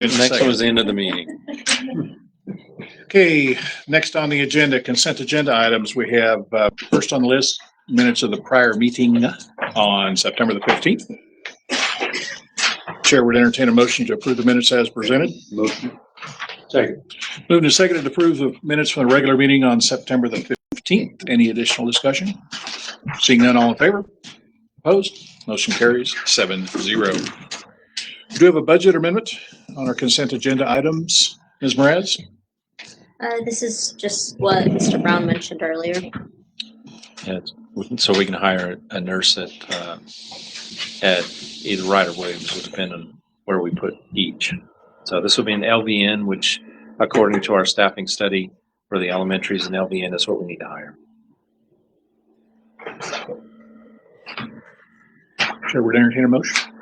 Next one was the end of the meeting. Okay, next on the agenda, consent agenda items. We have first on the list, minutes of the prior meeting on September the 15th. Chair would entertain a motion to approve the minutes as presented. Motion. Second. Moved and seconded to approve the minutes from the regular meeting on September the 15th. Any additional discussion? Seeing none, all in favor? Opposed? Motion carries 7-0. Do we have a budget amendment on our consent agenda items? Ms. Mraz? This is just what Mr. Brown mentioned earlier. Yeah, so we can hire a nurse at either Wright or Williams, will depend on where we put each. So this will be an LVN, which according to our staffing study for the elementaries and LVN is what we need to hire. Chair would entertain a motion.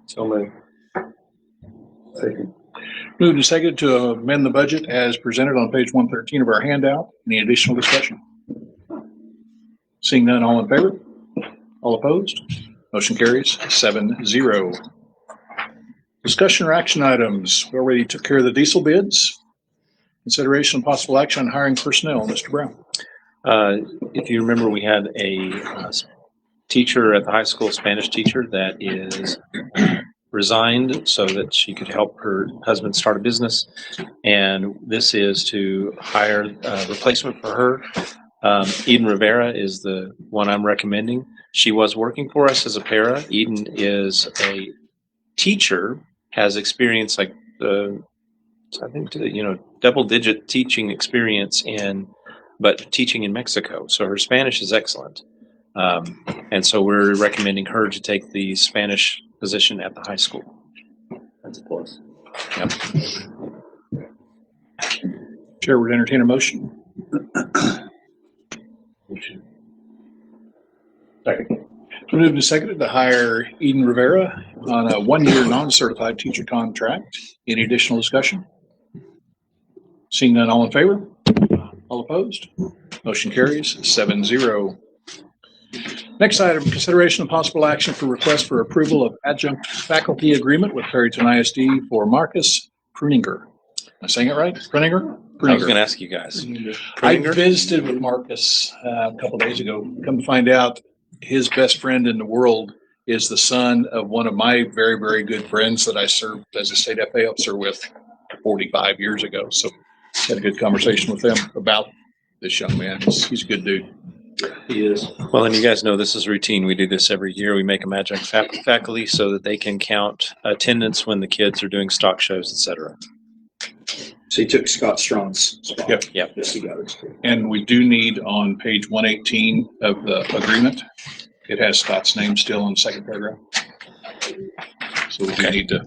So moved. Second. Moved and seconded to amend the budget as presented on page 113 of our handout. Any additional discussion? Seeing none, all in favor? All opposed? Motion carries 7-0. Discussion or action items. We already took care of the diesel bids. Consideration and possible action on hiring personnel. Mr. Brown. If you remember, we had a teacher at the high school, Spanish teacher, that is resigned so that she could help her husband start a business. And this is to hire a replacement for her. Eden Rivera is the one I'm recommending. She was working for us as a para. Eden is a teacher, has experience like I think double-digit teaching experience but teaching in Mexico. So her Spanish is excellent. And so we're recommending her to take the Spanish position at the high school. That's a plus. Yep. Chair would entertain a motion. Second. Moved and seconded to hire Eden Rivera on a one-year non-certified teacher contract. Any additional discussion? Seeing none, all in favor? All opposed? Motion carries 7-0. Next item, consideration of possible action for request for approval of adjunct faculty agreement with Perryton ISD for Marcus Pruninger. Am I saying it right? Pruninger? I was going to ask you guys. I visited with Marcus a couple days ago. Come to find out, his best friend in the world is the son of one of my very, very good friends that I served as a state FA officer with 45 years ago. So had a good conversation with him about this young man. He's a good dude. He is. Well, and you guys know this is routine. We do this every year. We make them adjunct faculty so that they can count attendance when the kids are doing stock shows, etc. So he took Scott Strong's spot. Yep. Yep. Yes, he got it. And we do need on page 118 of the agreement, it has Scott's name still in the second paragraph. So we do need to,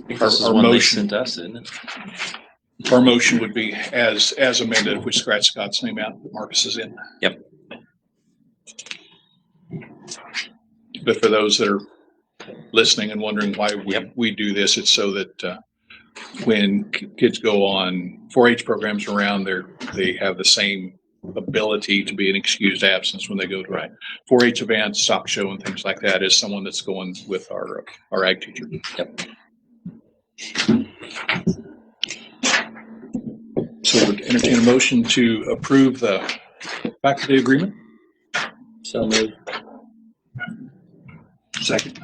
This is our one they motion, sent us, isn't it? our motion would be as amended if we scratch Scott's name out, but Marcus is in. Yep. But for those that are listening and wondering why we do this, it's so that when kids go on 4-H programs around, they have the same ability to be an excused absence when they go to 4-H events, stock show, and things like that as someone that's going with our ag teacher. Yep. So I would entertain a motion to approve the faculty agreement. So moved. Second.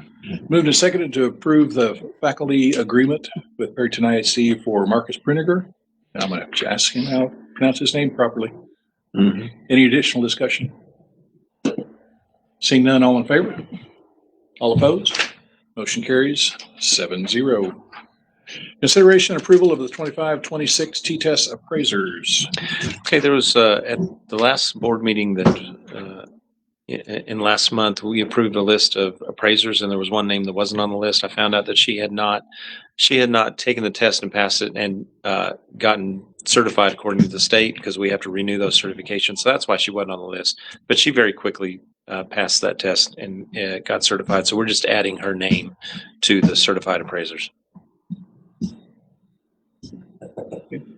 Moved and seconded to approve the faculty agreement with Perryton ISD for Marcus Pruninger. I'm going to ask him how to pronounce his name properly. Mm-hmm. Any additional discussion? Seeing none, all in favor? All opposed? Motion carries 7-0. Consideration and approval of the 25-26 T-test appraisers. Okay, there was at the last board meeting that in last month we approved a list of appraisers, and there was one name that wasn't on the list. I found out that she had not taken the test and passed it and gotten certified according to the state, because we have to renew those certifications. So that's why she wasn't on the list. But she very quickly passed that test and got certified. So we're just adding her name to the certified appraisers.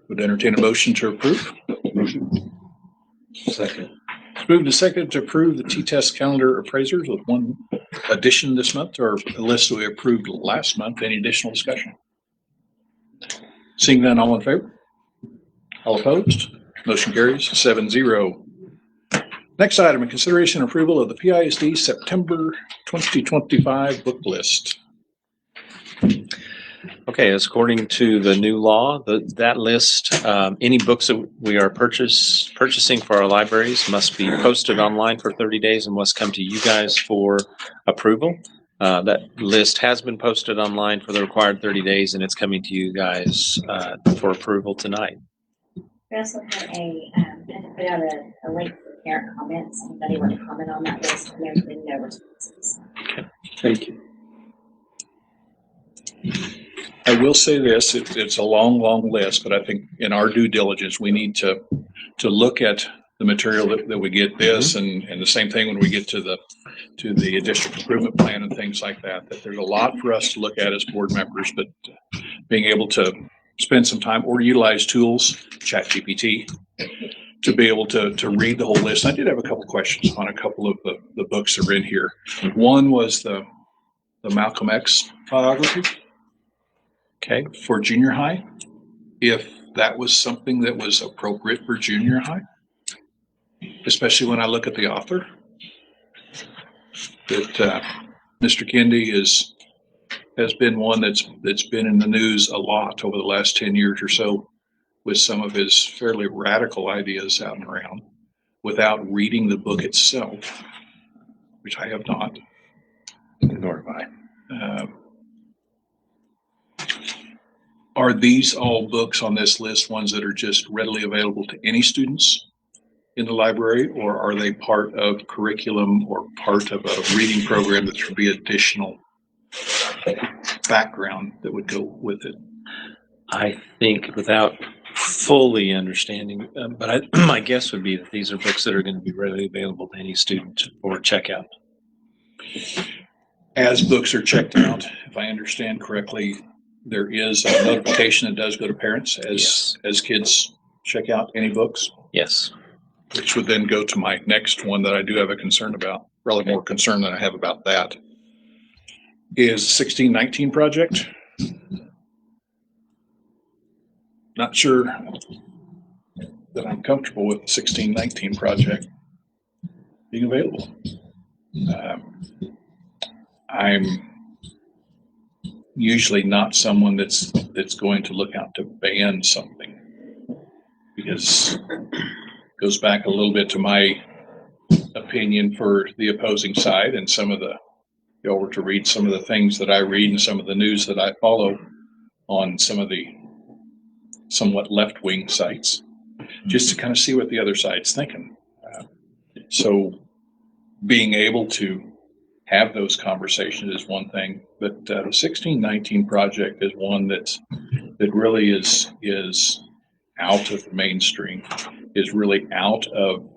Would entertain a motion to approve. Motion. Second. It's moved and seconded to approve the T-test calendar appraisers with one addition this month to our list that we approved last month. Any additional discussion? Seeing none, all in favor? All opposed? Motion carries 7-0. Next item, in consideration and approval of the PISD September 2025 book list. Okay, as according to the new law, that list, any books that we are purchasing for our libraries must be posted online for 30 days and must come to you guys for approval. That list has been posted online for the required 30 days, and it's coming to you guys for approval tonight. We also had had to put out a link for parent comments. Anybody want to comment on that list? And there's been no responses. Thank you. I will say this, it's a long, long list, but I think in our due diligence, we need to look at the material that we get this and the same thing when we get to the district improvement plan and things like that there's a lot for us to look at as board members, but being able to spend some time or utilize tools, ChatGPT, to be able to read the whole list. I did have a couple questions on a couple of the books that are in here. One was the Malcolm X biography. Okay. For junior high, if that was something that was appropriate for junior high, especially when I look at the author, that Mr. Kendi has been one that's been in the news a lot over the last 10 years or so with some of his fairly radical ideas out and around without reading the book itself, which I have not. Nor have I. Are these all books on this list ones that are just readily available to any students in the library, or are they part of curriculum or part of a reading program that should be additional background that would go with it? I think without fully understanding, but my guess would be that these are books that are going to be readily available to any student for checkout. As books are checked out, if I understand correctly, there is a notification that does go to parents as kids check out any books. Yes. Which would then go to my next one that I do have a concern about, probably more concern than I have about that, is 1619 project. Not sure that I'm comfortable with the 1619 project being available. I'm usually not someone that's going to look out to ban something, because it goes back a little bit to my opinion for the opposing side, and some of the, if you were to read some of the things that I read and some of the news that I follow on some of the somewhat left-wing sites, just to kind of see what the other side's thinking. So being able to have those conversations is one thing, but the 1619 project is one that really is out of the mainstream, is really out of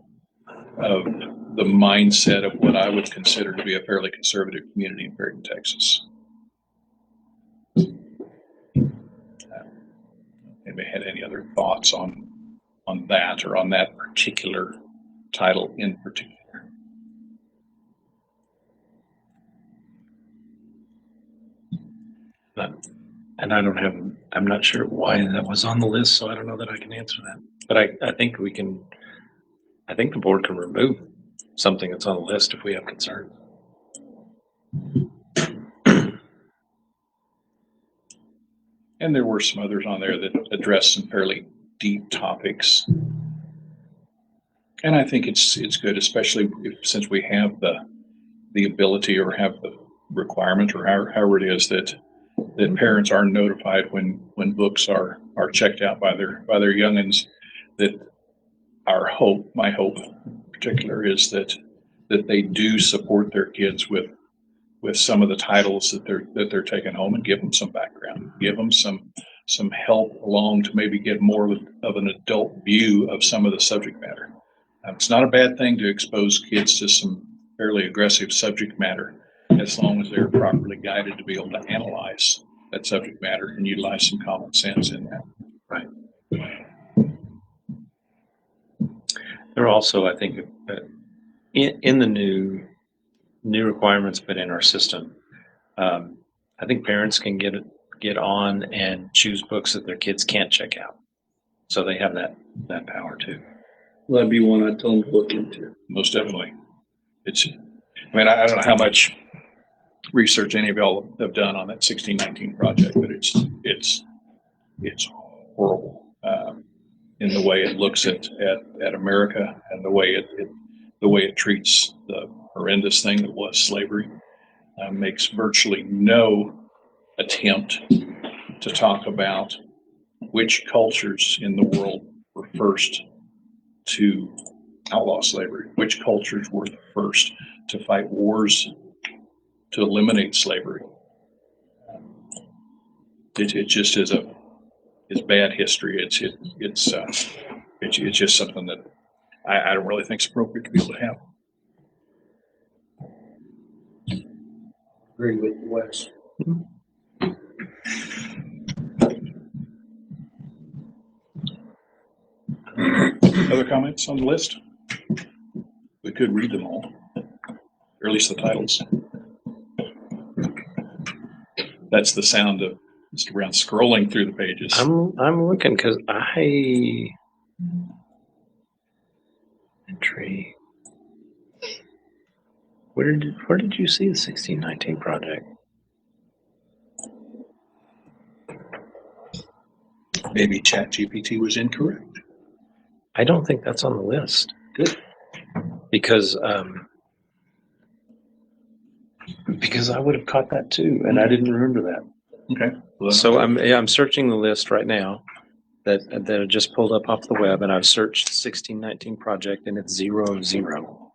the mindset of what I would consider to be a fairly conservative community in Perryton, Texas. Anybody had any other thoughts on that, or on that particular title in particular? And I'm not sure why that was on the list, so I don't know that I can answer that. But I think the board can remove something that's on the list if we have concern. And there were some others on there that addressed some fairly deep topics. And I think it's good, especially since we have the ability, or have the requirement, or however it is that parents are notified when books are checked out by their youngins. That my hope in particular is that they do support their kids with some of the titles that they're taking home, and give them some background, give them some help along to maybe get more of an adult view of some of the subject matter. It's not a bad thing to expose kids to some fairly aggressive subject matter, as long as they're properly guided to be able to analyze that subject matter and utilize some common sense in that. Right. There are also, I think, in the new requirements, but in our system, I think parents can get get on and choose books that their kids can't check out. So they have that power too. Well, that'd be one I'd tell them to look into. Most definitely. I don't know how much research any of y'all have done on that 1619 project, but it's horrible in the way it looks at America and the way it treats the horrendous thing that was slavery. Makes virtually no attempt to talk about which cultures in the world were first to outlaw slavery, which cultures were the first to fight wars to eliminate slavery. It just is it's bad history. It's just something that I don't really think is appropriate to be able to have. Agree with Wes. Other comments on the list? We could read them all, or at least the titles. That's the sound of Mr. Brown scrolling through the pages. I'm looking because entry. Where did you see the 1619 project? Maybe ChatGPT was incorrect. I don't think that's on the list. Good. Because I would have caught that too, and I didn't remember that. Okay. Well, So I'm searching the list right now that I just pulled up off the web, and I've searched 1619 project, and it's 0 of 0.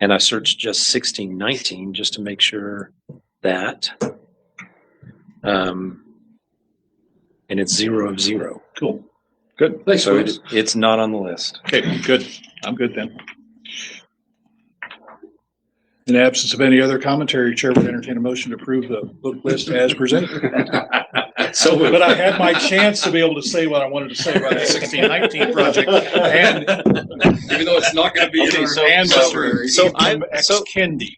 And I searched just 1619 just to make sure that, and it's 0 of 0. cool. Good. Thanks, So Wes. it's not on the list. Okay, good. I'm good then. In the absence of any other commentary, Chair would entertain a motion to approve the book list as presented. So, But I had my chance to be able to say what I wanted to say about the 1619 project, and even though it's not going to be in our summary. Kendi.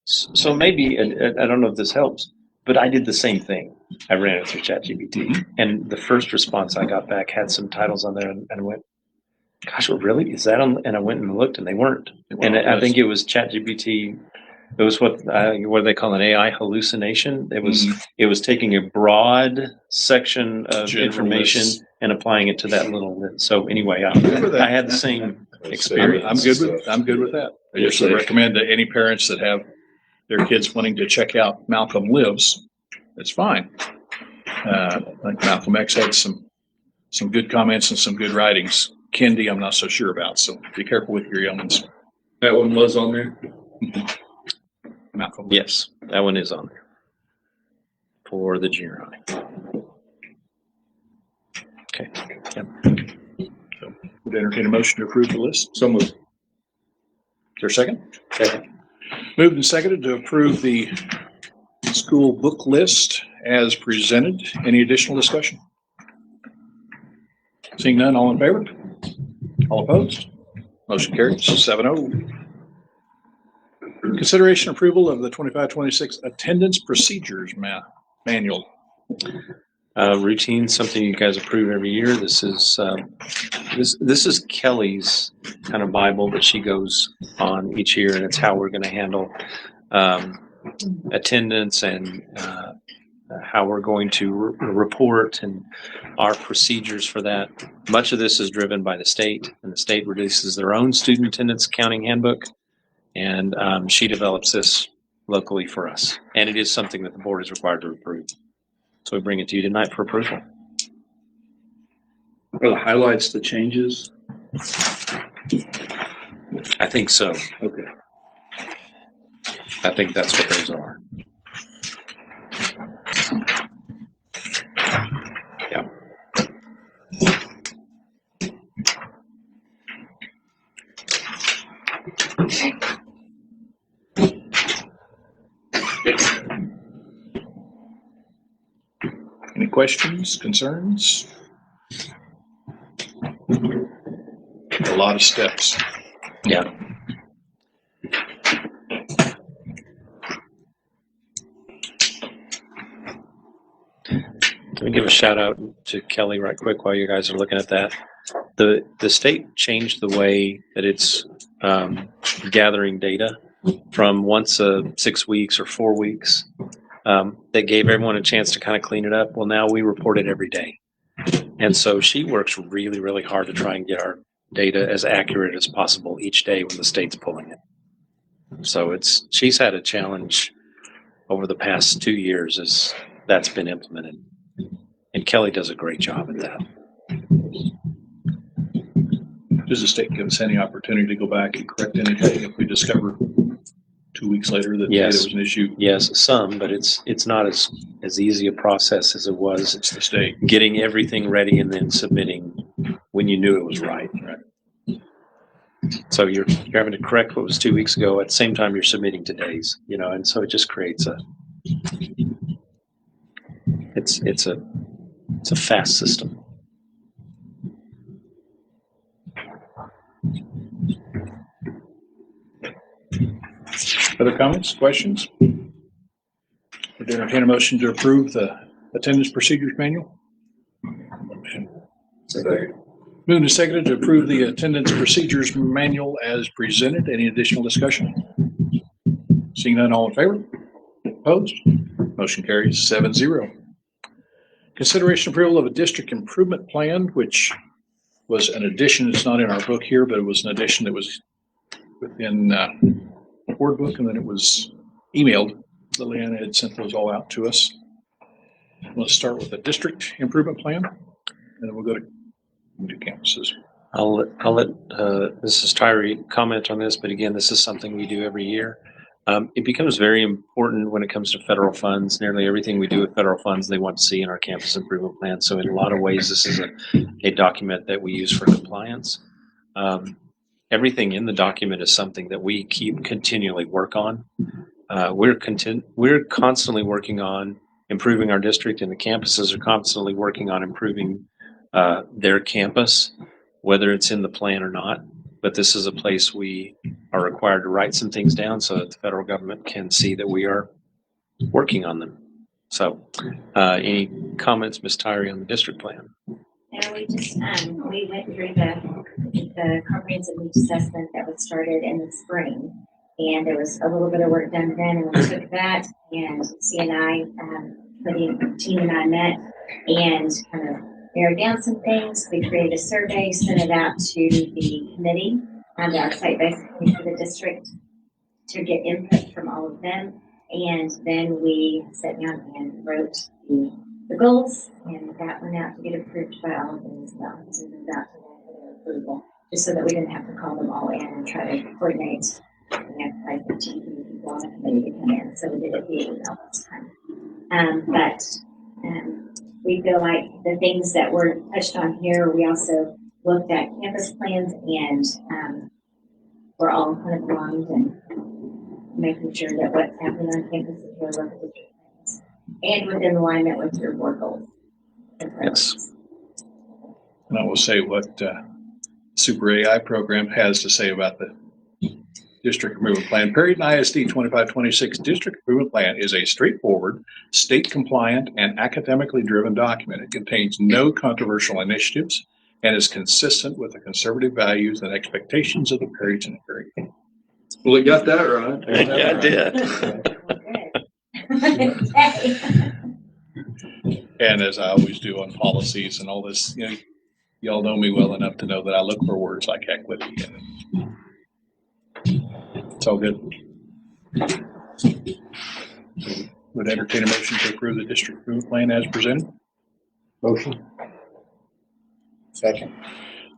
So maybe, and I don't know if this helps, but I did the same thing. I ran it through ChatGPT, and the first response I got back had some titles on there, and I went, "Gosh, well, really? Is that on?" And I went and looked, and they weren't. And I think it was ChatGPT. It was what do they call an AI hallucination? It was taking a broad section of General information list. and applying it to that little list. So anyway, I had the same experience. I'm good with that. I just would recommend that any parents that have their kids wanting to check out Malcolm Lives, it's fine. I think Malcolm X had some good comments and some good writings. Kendi, I'm not so sure about, so be careful with your youngins. That one was on there. Malcolm. Yes, that one is on there for the junior high. Okay. Yep. So, would entertain a motion to approve the list. So moved. Is there a second? Second. Moved and seconded to approve the school book list as presented. Any additional discussion? Seeing none, all in favor? All opposed? Motion carries 7-0. Consideration approval of the 25-26 attendance procedures manual. Routine, something you guys approve every year. This is Kelly's kind of Bible that she goes on each year, and it's how we're going to handle attendance and how we're going to report and our procedures for that. Much of this is driven by the state, and the state releases their own student attendance counting handbook, and she develops this locally for us. And it is something that the board is required to approve. So we bring it to you tonight for approval. Are the highlights the changes? I think so. Okay. I think that's what those are. Yeah. Any questions, concerns? A lot of steps. Yeah. Let me give a shout out to Kelly right quick while you guys are looking at that. The state changed the way that it's gathering data from once 6 weeks or 4 weeks. That gave everyone a chance to kind of clean it up. Well, now we report it every day. And so she works really, really hard to try and get our data as accurate as possible each day when the state's pulling it. So she's had a challenge over the past 2 years as that's been implemented. And Kelly does a great job at that. Does the state give us any opportunity to go back and correct anything if we discover 2 weeks later that Yes. there was an issue? Yes, some, but it's not as easy a process as it was. It's the state. Getting everything ready and then submitting when you knew it was right. So you're having to correct what was 2 weeks ago at the same time you're submitting today's, and so it just creates it's a fast system. Other comments, questions? Would entertain a motion to approve the attendance procedures manual? Moved and seconded to approve the attendance procedures manual as presented. Any additional discussion? Seeing none, all in favor? Opposed? Motion carries 7-0. Consideration approval of a district improvement plan, which was an addition. It's not in our book here, but it was an addition that was within the Word book, and then it was emailed. Liliana had sent those all out to us. Let's start with the district improvement plan, and then we'll go to campuses. I'll let Mrs. Tyree comment on this, but again, this is something we do every year. It becomes very important when it comes to federal funds. Nearly everything we do with federal funds, they want to see in our campus improvement plan. So in a lot of ways, this is a document that we use for compliance. Everything in the document is something that we keep continually work on. We're constantly working on improving our district, and the campuses are constantly working on improving their campus, whether it's in the plan or not. But this is a place we are required to write some things down so that the federal government can see that we are working on them. So any comments, Ms. Tyree, on the district plan? And we just, we went through the comprehensive needs assessment that was started in the spring. And there was a little bit of work done then, and we took that, and CNI, the team and I met and kind of narrowed down some things. We created a survey, sent it out to the committee and our site-based committee for the district to get input from all of them. And then we sat down and wrote the goals, and that went out to get approved by all of them as well. So we got to them for their approval, just so that we didn't have to call them all in and try to coordinate. We had like 15 people on the committee to come in, so we did it via email this time. We feel like the things that were touched on here, we also looked at campus plans, and we're all kind of aligned and making sure that what's happening on campus is really what the district plans and within alignment with your board goals. Yes. And I will say what Super AI program has to say about the district improvement plan. Perryton ISD 2526 district improvement plan is a straightforward, state compliant, and academically driven document. It contains no controversial initiatives and is consistent with the conservative values and expectations of the Perryton area. Well, you got that right. Yeah, I did. And as I always do on policies and all this, y'all know me well enough to know that I look for words like equity, and it's all good. Would entertain a motion to approve the district improvement plan as presented. Motion. Second.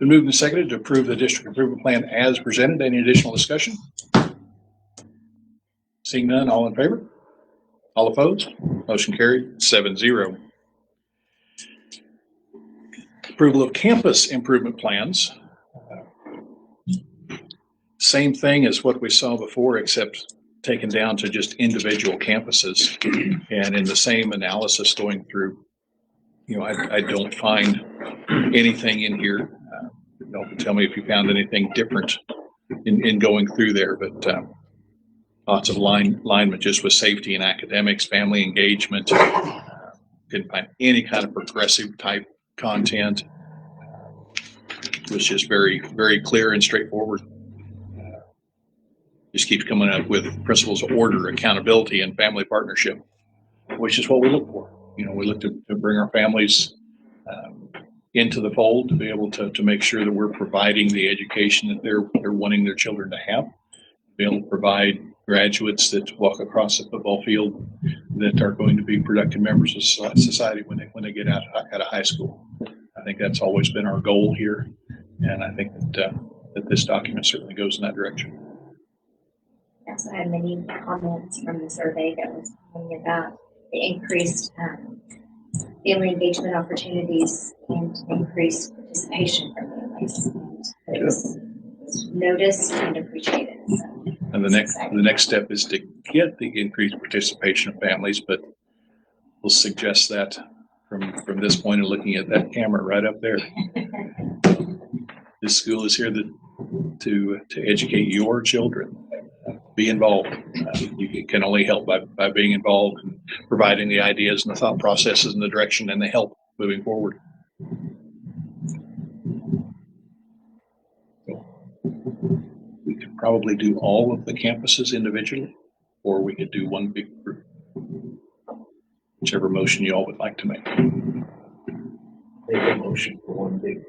Been moved and seconded to approve the district improvement plan as presented. Any additional discussion? Seeing none, all in favor? All opposed? Motion carried 7-0. Approval of campus improvement plans. Same thing as what we saw before, except taken down to just individual campuses. And in the same analysis going through, I don't find anything in here. Don't tell me if you found anything different in going through there, but lots of alignment just with safety and academics, family engagement, couldn't find any kind of progressive type content. It was just very, very clear and straightforward. Just keeps coming up with principles of order, accountability, and family partnership, which is what we look for. We look to bring our families into the fold to be able to make sure that we're providing the education that they're wanting their children to have. Be able to provide graduates that walk across the football field that are going to be productive members of society when they get out of high school. I think that's always been our goal here, and I think that this document certainly goes in that direction. I also had many comments from the survey that was talking about the increased family engagement opportunities and increased participation from families. And it was noticed and appreciated. So and the next step is to get the increased participation of families, but we'll suggest that from this point of looking at that camera right up there. This school is here to educate your children. Be involved. You can only help by being involved and providing the ideas and the thought processes and the direction and the help moving forward. We could probably do all of the campuses individually, or we could do one big group. Whichever motion you all would like to make. Make a motion for one big.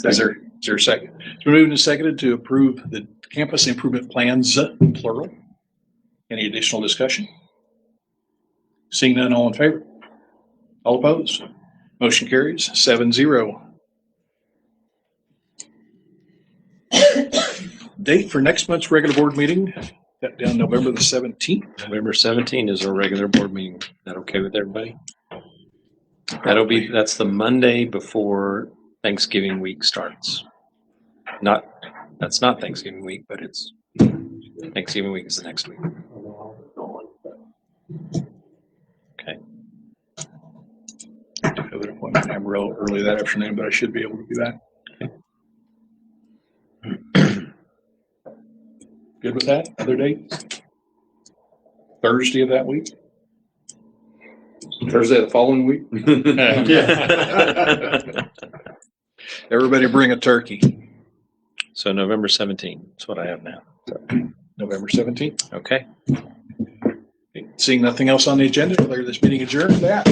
Is there a second? It's been moved and seconded to approve the campus improvement plans, plural. Any additional discussion? Seeing none, all in favor? All opposed? Motion carries 7-0. Date for next month's regular board meeting, got down November the 17th. November 17 is our regular board meeting. Is that okay with everybody? That's the Monday before Thanksgiving week starts. That's not Thanksgiving week, but it's Thanksgiving week is the next week. Okay. I have an appointment Amarillo early that afternoon, but I should be able to do that. Good with that? Other dates? Thursday of that week? Thursday the following week? Everybody bring a turkey. So November 17 is what I have now. November 17th. Okay. Seeing nothing else on the agenda, declare this meeting adjourned at